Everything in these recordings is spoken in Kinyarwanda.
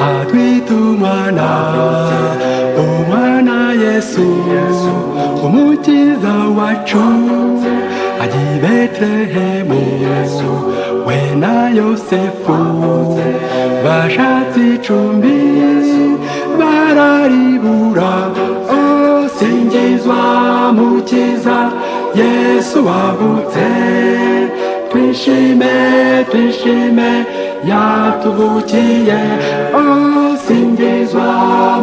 atwite umwana Yesu umukiza wacu agiye i Betelehemu we na Yosefu bashatse icumbi bararibura singizwa mukiza Yesu wavutse twishime yatuvukiye singizwa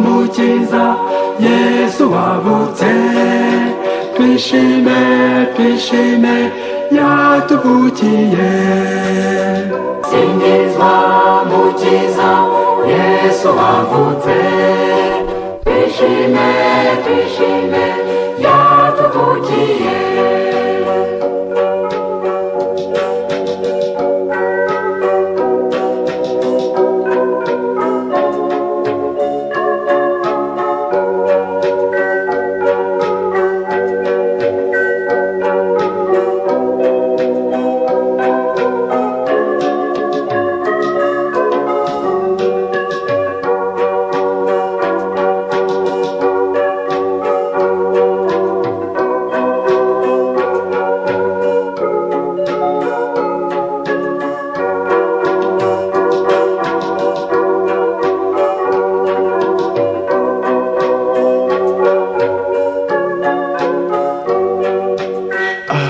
mukiza Yesu wavutse twishime yatuvukiye singizwa mukiza Yesu wavutse twishime yatuvukiye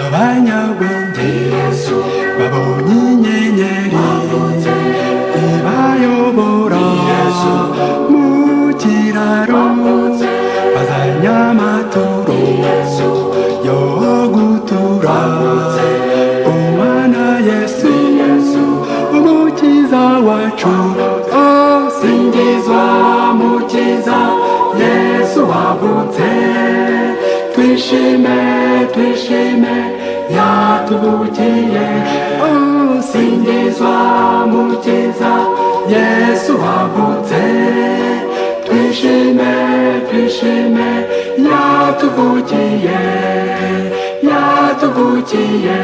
abanyabwenge babonye inyenyeri ibayobora mu kiraro bazanye amaturo yo gutura umwana Yesu umukiza wacu singizwa mukiza Yesu wavutse twishime yatuvukiye singizwa mukiza Yesu wavutse twishime yatuvukiye